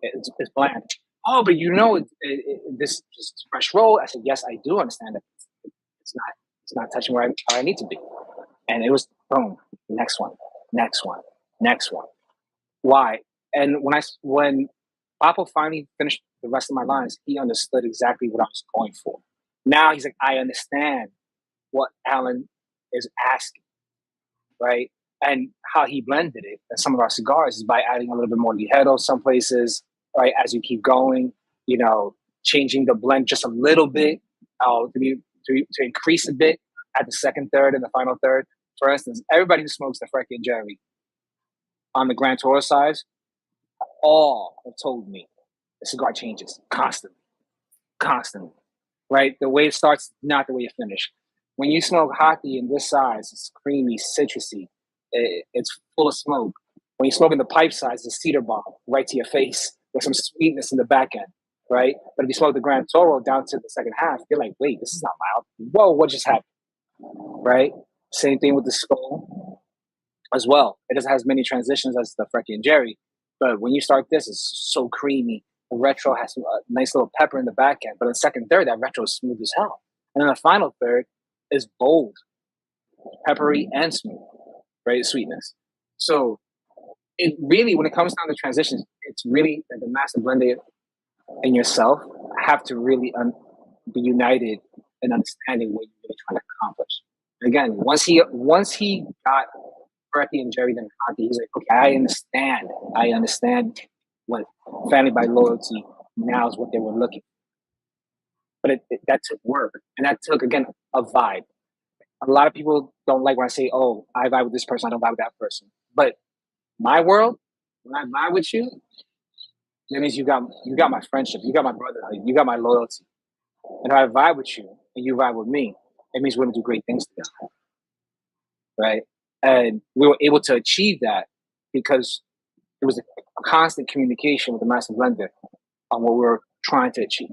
it's bland. Oh, but you know, this is fresh roll. I said, yes, I do understand that. It's not touching where I need to be. And it was boom, next one, next one, next one. Why? And when Papo finally finished the rest of my lines, he understood exactly what I was going for. Now he's like, I understand what Allen is asking, right? And how he blended it in some of our cigars is by adding a little bit more ligero some places, right? As you keep going, you know, changing the blend just a little bit to increase a bit at the second third and the final third. For instance, everybody who smokes the Frecky and Jerry on the Grand Toro size, all have told me the cigar changes constantly, right? The way it starts, not the way it finishes. When you smoke hockey in this size, it's creamy, citrusy. It's full of smoke. When you smoke in the pipe size, it's cedar bomb right to your face with some sweetness in the back end, right? But if you smoke the Grand Toro down to the second half, you're like, wait, this is not mild. Whoa, what just happened, right? Same thing with the Skull as well. It doesn't have as many transitions as the Frecky and Jerry, but when you start this, it's so creamy. The retro has a nice little pepper in the back end, but in the second third, that retro is smooth as hell. And then the final third is bold, peppery, and smooth, right? Sweetness. So it really, when it comes down to transitions, it's really that the master blender and yourself have to really be united in understanding what you're really trying to accomplish. And again, once he got Frecky and Jerry then hockey, he's like, okay, I understand what Family by Loyalty now is what they were looking for. But that took work, and that took, again, a vibe. A lot of people don't like when I say, oh, I vibe with this person, I don't vibe with that person. But my world, when I vibe with you, that means you got my friendship, you got my brotherhood, you got my loyalty. And if I vibe with you and you vibe with me, it means we're going to do great things together, right? And we were able to achieve that because it was a constant communication with the master blender on what we were trying to achieve.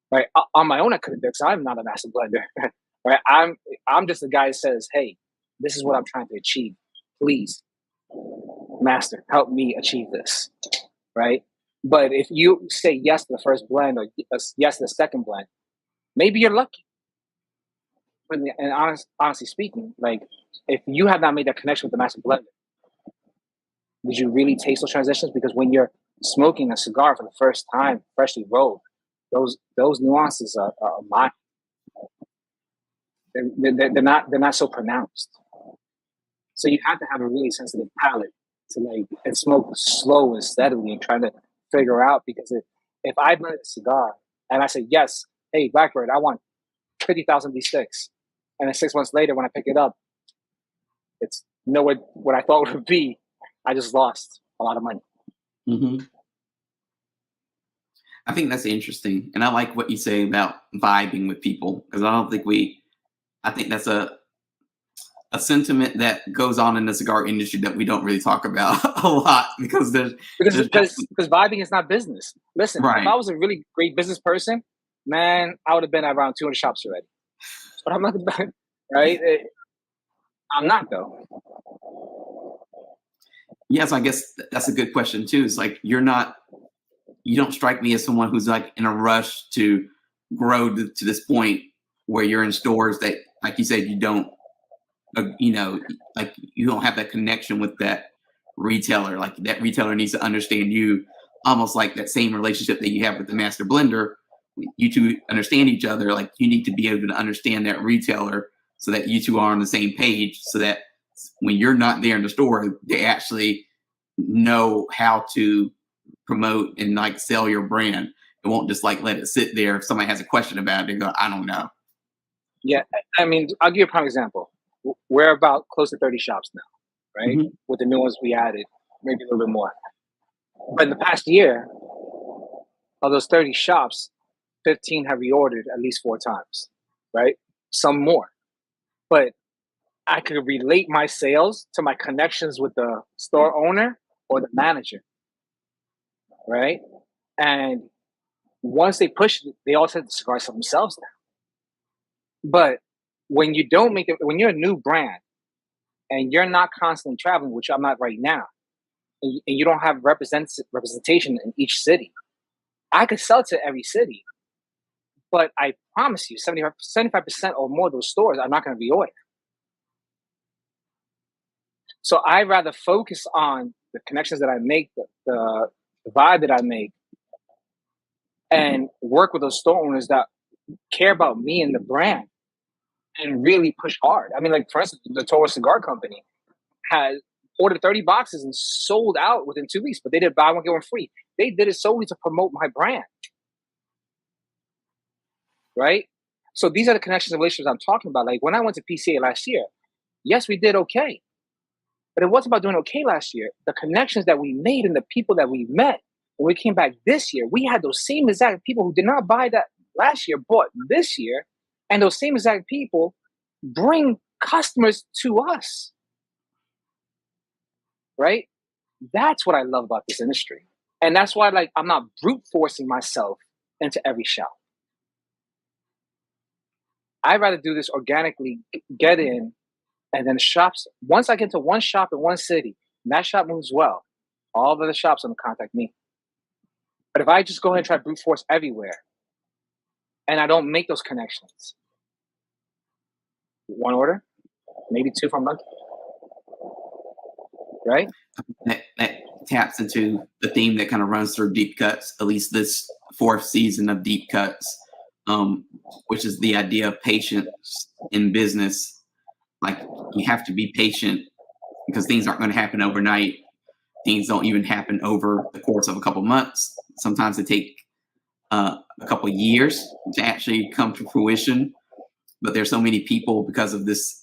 Right? On my own, I couldn't do because I'm not a master blender. Right? I'm just the guy that says, "Hey, this is what I'm trying to achieve. Please, master, help me achieve this." Right? But if you say yes to the first blend or yes to the second blend, maybe you're lucky. But honestly speaking, like if you have not made that connection with the master blender, did you really taste those transitions? Because when you're smoking a cigar for the first time, freshly rolled, those nuances are mild. They're not so pronounced. So you have to have a really sensitive palate to and smoke slow and steadily and try to figure out, because if I blend a cigar and I say, yes, hey, Blackbird, I want 50,000 of these sticks. And then 6 months later, when I pick it up, it's nowhere what I thought it would be. I just lost a lot of money. Mm-hmm. I think that's interesting. And I like what you say about vibing with people, because I think that's a sentiment that goes on in the cigar industry that we don't really talk about a lot, because vibing is not business. Listen, right. If I was a really great business person, man, I would have been around 200 shops already. But I'm not, right? I'm not, though. Yes, I guess that's a good question too. It's like you don't strike me as someone who's like in a rush to grow to this point where you're in stores that, like you said, you don't, like you don't have that connection with that retailer. Like that retailer needs to understand you, almost like that same relationship that you have with the master blender. You two understand each other. Like you need to be able to understand that retailer so that you two are on the same page, so that when you're not there in the store, they actually know how to promote and like sell your brand. It won't just like let it sit there. If somebody has a question about it, they go, I don't know. Yeah, I mean, I'll give you a prime example. We're about close to 30 shops now, right? Mm-hmm. With the new ones we added, maybe a little bit more. But in the past year, of those 30 shops, 15 have reordered at least 4 times, right? Some more. But I could relate my sales to my connections with the store owner or the manager, right? And once they push it, they all said the cigars for themselves now. But when you don't make it, when you're a new brand and you're not constantly traveling, which I'm not right now, and you don't have representation in each city, I could sell to every city, but I promise you 75% or more of those stores are not going to reorder. So I'd rather focus on the connections that I make, the vibe that I make, and work with those store owners that care about me and the brand and really push hard. I mean, like, for instance, the Toro Cigar Company has ordered 30 boxes and sold out within 2 weeks, but they did buy one, get one free. They did it solely to promote my brand, right? So these are the connections and relationships I'm talking about. Like when I went to PCA last year, yes, we did okay. But it wasn't about doing okay last year. The connections that we made and the people that we met when we came back this year, we had those same exact people who did not buy that last year, bought this year. And those same exact people bring customers to us, right? That's what I love about this industry. And that's why, like, I'm not brute forcing myself into every shop. I'd rather do this organically, get in, and then shops. Once I get to one shop in one city, and that shop moves well, all of the shops are going to contact me. But if I just go ahead and try brute force everywhere, and I don't make those connections, one order, maybe 2 from lucky, right? That taps into the theme that kind of runs through Deep Cuts, at least this 4th season of Deep Cuts, which is the idea of patience in business. Like you have to be patient because things aren't going to happen overnight. Things don't even happen over the course of a couple months. Sometimes they take a couple years to actually come to fruition. But there's so many people because of this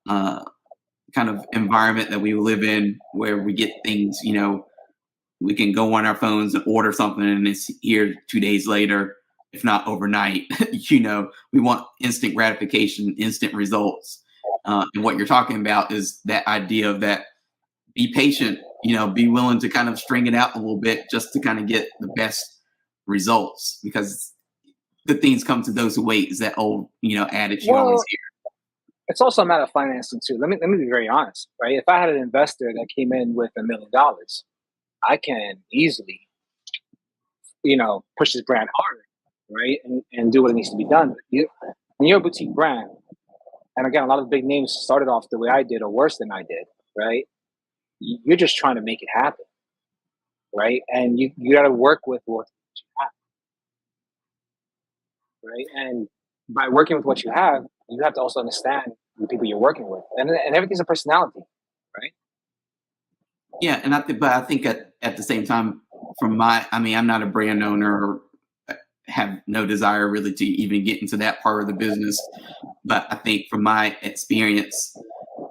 kind of environment that we live in where we get things, we can go on our phones and order something and it's here 2 days later, if not overnight. We want instant gratification, instant results. And what you're talking about is that idea of that be patient, be willing to kind of string it out a little bit just to kind of get the best results, because good things come to those who wait is that old, adage you always hear. It's also a matter of financing too. Let me be very honest, right? If I had an investor that came in with $1 million, I can easily, push this brand harder, right? And do what needs to be done. When you're a boutique brand, and again, a lot of the big names started off the way I did or worse than I did, right? You're just trying to make it happen, right? And you got to work with what you have, right? And by working with what you have to also understand the people you're working with, and everything's a personality, right? Yeah, and I think at the same time, I'm not a brand owner or have no desire really to even get into that part of the business. But I think from my experience,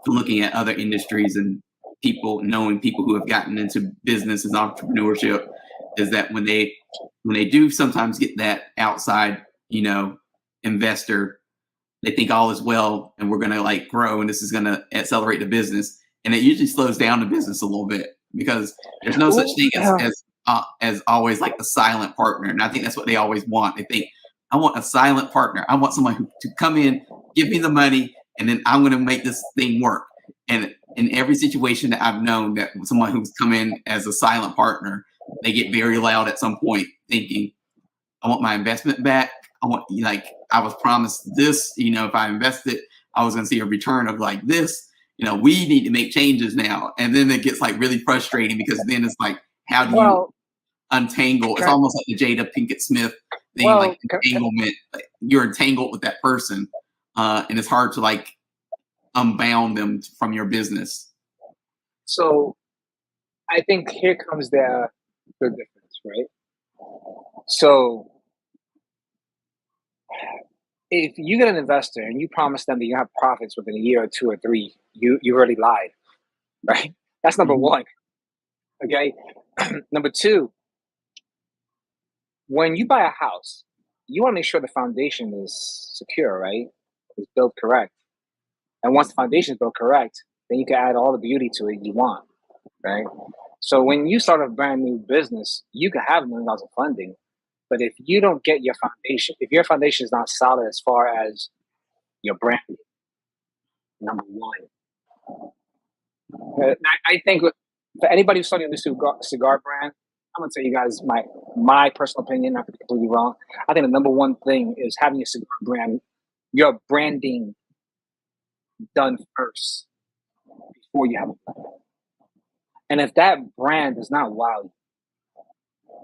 from looking at other industries and knowing people who have gotten into business and entrepreneurship, is that when they do sometimes get that outside, investor, they think all is well and we're going to like grow and this is going to accelerate the business. And it usually slows down the business a little bit because there's no such thing as always like a silent partner. And I think that's what they always want. They think, I want a silent partner. I want someone to come in, give me the money, and then I'm going to make this thing work. And in every situation that I've known that someone who's come in as a silent partner, they get very loud at some point thinking, I want my investment back. I want I was promised this, if I invested, I was going to see a return of like this, we need to make changes now. And then it gets like really frustrating because then it's like, how do you untangle? It's almost like the Jada Pinkett Smith thing, like entanglement. You're entangled with that person. And it's hard to like unbound them from your business. So I think here comes the difference, right? So if you get an investor and you promise them that you have profits within a year or 2 or 3, you already lied, right? That's number one. Okay. Number two, when you buy a house, you want to make sure the foundation is secure, right? It's built correct. And once the foundation is built correct, then you can add all the beauty to it you want, right? So when you start a brand new business, you can have $1 million of funding, but if you don't get your foundation, if your foundation is not solid as far as your brand, number one. I think for anybody who's starting a new cigar brand, I'm gonna tell you guys my personal opinion. I could be completely wrong. I think the number one thing is having your cigar brand, your branding done first before you have a brand. And if that brand does not wow you,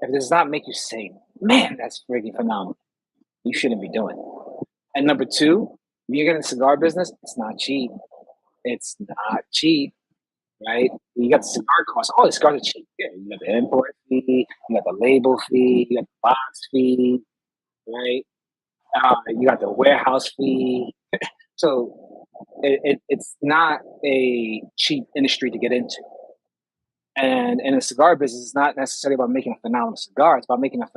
if it does not make you say, "Man, that's freaking phenomenal," you shouldn't be doing it. And number two, if you're getting a cigar business, it's not cheap. It's not cheap. Right? You got the cigar costs. All the cigars are cheap. Yeah, you got the import fee, you got the label fee, you got the box fee, right? You got the warehouse fee. So it's not a cheap industry to get into. And in the cigar business, it's not necessarily about making a phenomenal cigar. It's about making a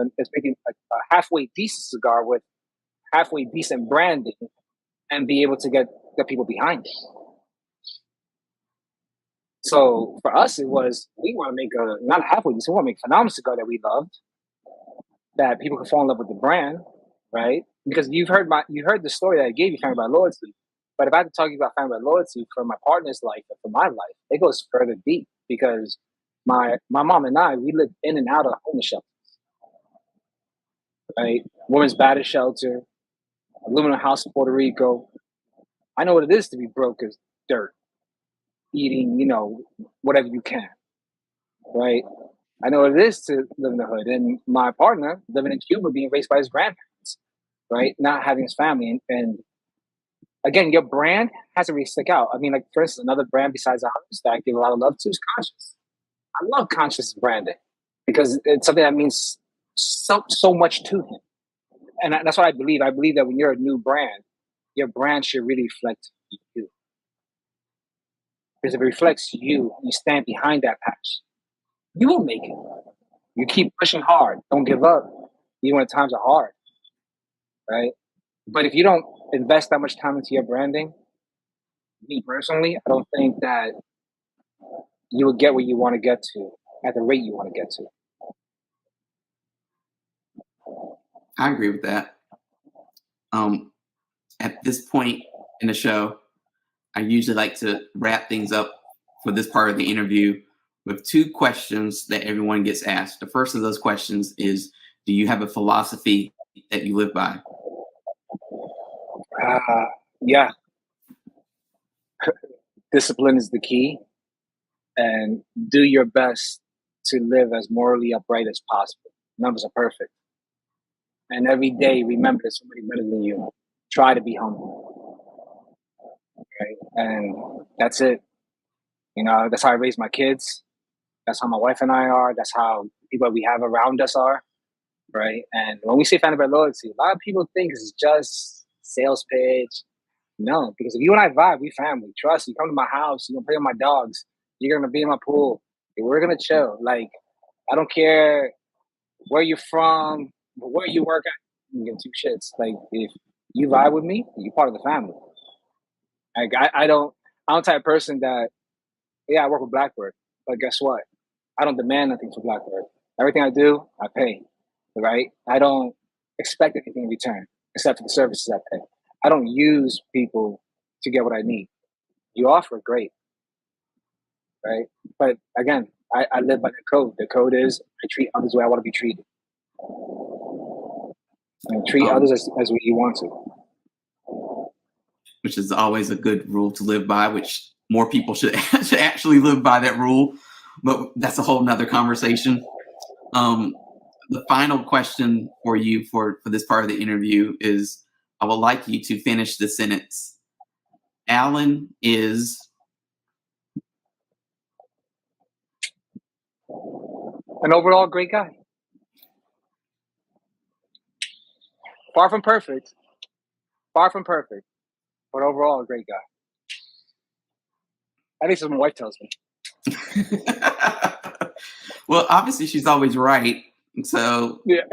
halfway decent cigar with halfway decent branding and be able to get people behind it. So for us, it was, we want to make not a halfway decent, we want to make a phenomenal cigar that we loved, that people could fall in love with the brand, right? Because you heard the story that I gave you, Family by Loyalty. But if I had to talk to you about Family by Loyalty for my partner's life and for my life, it goes further deep because my mom and I, we lived in and out of homeless shelters, right? Women's battered shelter, aluminum house in Puerto Rico. I know what it is to be broke as dirt, eating, whatever you can, right? I know what it is to live in the hood. And my partner living in Cuba, being raised by his grandparents, right? Not having his family. And again, your brand has to really stick out. I mean, like, for instance, another brand besides ours that I give a lot of love to is Conscious. I love Conscious branding because it's something that means so much to him. And that's what I believe. I believe that when you're a new brand, your brand should really reflect you. Because if it reflects you, you stand behind that passion, you will make it. You keep pushing hard. Don't give up, even when times are hard, right? But if you don't invest that much time into your branding, me personally, I don't think that you will get where you want to get to at the rate you want to get to. I agree with that. At this point in the show, I usually like to wrap things up for this part of the interview with 2 questions that everyone gets asked. The first of those questions is, do you have a philosophy that you live by? Yeah. Discipline is the key, and do your best to live as morally upright as possible. Numbers are perfect. And every day, remember there's somebody better than you. Try to be humble. Okay? And that's it. That's how I raise my kids. That's how my wife and I are. That's how people we have around us are. Right? And when we say Family by Loyalty, a lot of people think it's just sales pitch. No, because if you and I vibe, we family. Trust, you come to my house, you're going to play with my dogs. You're going to be in my pool. We're going to chill. Like, I don't care where you're from, where you work at. You give 2 shits. Like, if you vibe with me, you're part of the family. Like, I'm the type of person that, yeah, I work with Blackbird, but guess what? I don't demand nothing from Blackbird. Everything I do, I pay, right? I don't expect anything in return except for the services I pay. I don't use people to get what I need. You offer, great, right? But again, I live by the code. The code is I treat others the way I want to be treated. and treat others as you want to. Which is always a good rule to live by, which more people should actually live by that rule. But that's a whole nother conversation. The final question for you for this part of the interview is, I would like you to finish the sentence. Allen is an overall great guy. Far from perfect, but overall a great guy. At least as my wife tells me. Well, obviously she's always right, so yeah.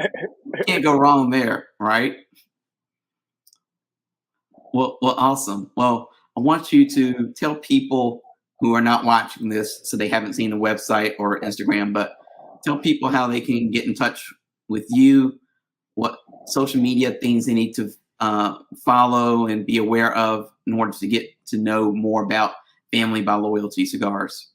Can't go wrong there, right? Well, awesome. Well, I want you to tell people who are not watching this, so they haven't seen the website or Instagram, but tell people how they can get in touch with you, what social media things they need to follow and be aware of in order to get to know more about Family by Loyalty Cigars.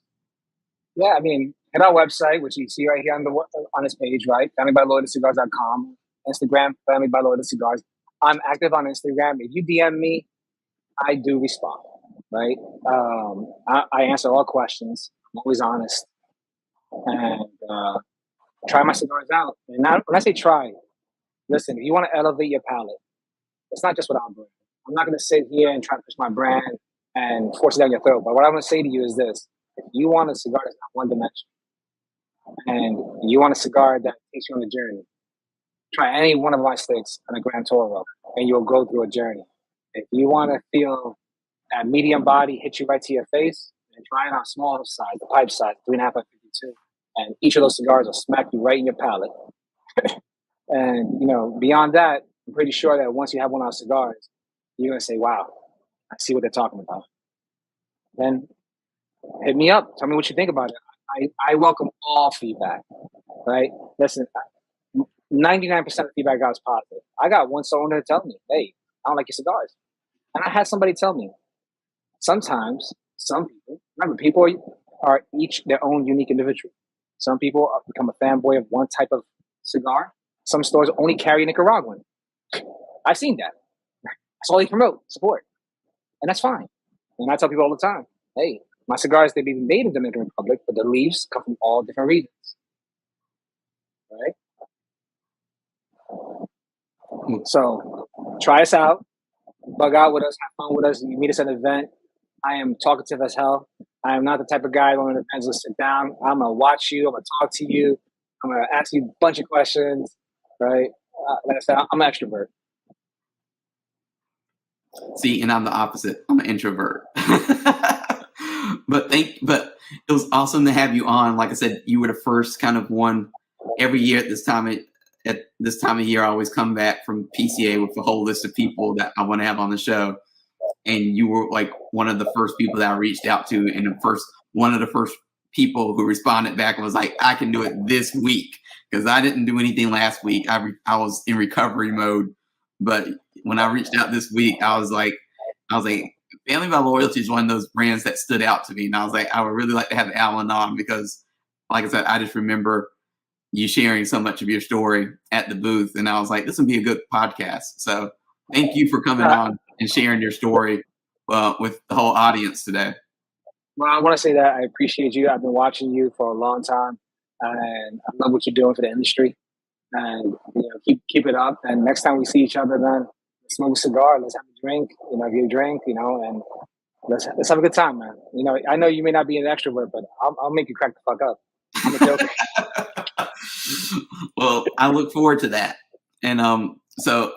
Yeah, I mean, hit our website, which you see right here on this page, right? FamilyByLoyaltyCigars.com. Instagram, Family by Loyalty Cigars. I'm active on Instagram. If you DM me, I do respond, right? I answer all questions. I'm always honest. And try my cigars out. And when I say try, listen, if you want to elevate your palate, it's not just what I'm doing. I'm not going to sit here and try to push my brand and force it down your throat. But what I'm going to say to you is this. If you want a cigar that's not one dimensional, and you want a cigar that takes you on a journey, try any one of my sticks on a Grand Toro, and you'll go through a journey. If you want to feel that medium body hit you right to your face, and try it on small size, the pipe size, 3.5 by 52, and each of those cigars will smack you right in your palate. And beyond that, I'm pretty sure that once you have one of our cigars, you're gonna say, "Wow, I see what they're talking about." Then hit me up. Tell me what you think about it. I welcome all feedback. Right? Listen, 99% of feedback I got is positive. I got one someone to tell me, "Hey, I don't like your cigars," and I had somebody tell me. Sometimes, some people, remember, people are each their own unique individual. Some people become a fanboy of one type of cigar. Some stores only carry Nicaraguan. I've seen that. That's all they promote, support. And that's fine. And I tell people all the time, hey, my cigars, they've been made in the Dominican Republic, but the leaves come from all different regions. Right? So try us out. Bug out with us. Have fun with us. You meet us at an event. I am talkative as hell. I am not the type of guy going to events to sit down. I'm going to watch you. I'm going to talk to you. I'm going to ask you a bunch of questions. Right? Like I said, I'm an extrovert. See, and I'm the opposite. I'm an introvert. But it was awesome to have you on. Like I said, you were the first kind of one every year at this time of year. I always come back from PCA with a whole list of people that I want to have on the show. And you were like one of the first people that I reached out to, and one of the first people who responded back and was like, I can do it this week, because I didn't do anything last week. I was in recovery mode. But when I reached out this week, I was like, Family by Loyalty is one of those brands that stood out to me. And I was like, I would really like to have Allen on, because, like I said, I just remember you sharing so much of your story at the booth. And I was like, this would be a good podcast. So thank you for coming on and sharing your story with the whole audience today. Well, I want to say that I appreciate you. I've been watching you for a long time, and I love what you're doing for the industry. And keep it up. And next time we see each other, man, let's smoke a cigar. Let's have a drink. If you drink, and let's have a good time, man. I know you may not be an extrovert, but I'll make you crack the fuck up. I'm a joker. Well, I look forward to that. And so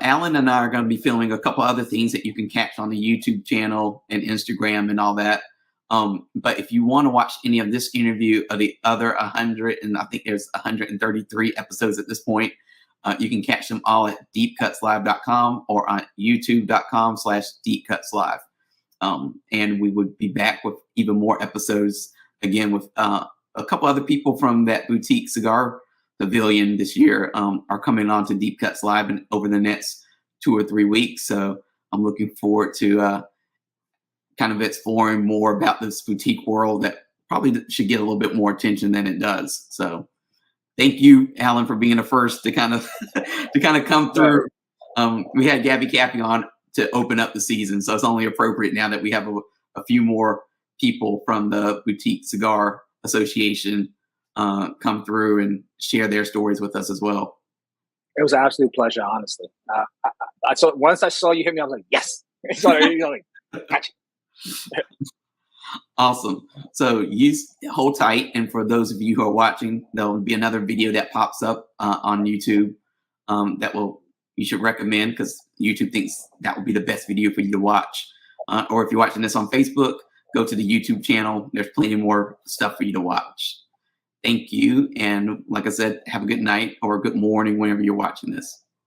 Allen and I are going to be filming a couple other things that you can catch on the YouTube channel and Instagram and all that. But if you want to watch any of this interview or the other 100, and I think there's 133 episodes at this point, you can catch them all at deepcutslive.com or on youtube.com/deepcutslive. And we would be back with even more episodes, again, with a couple other people from that boutique cigar pavilion this year are coming on to Deep Cuts Live over the next 2 or 3 weeks. So I'm looking forward to kind of exploring more about this boutique world that probably should get a little bit more attention than it does. So thank you, Allen, for being the first to kind of come through. We had Gabby Cappy on to open up the season, so it's only appropriate now that we have a few more people from the Boutique Cigar Association come through and share their stories with us as well. It was an absolute pleasure, honestly. Once I saw you hit me, I was like, yes. Gotcha. Awesome. So you hold tight, and for those of you who are watching, there'll be another video that pops up on YouTube you should recommend, because YouTube thinks that will be the best video for you to watch. Or if you're watching this on Facebook, go to the YouTube channel. There's plenty more stuff for you to watch. Thank you. And like I said, have a good night or a good morning whenever you're watching this.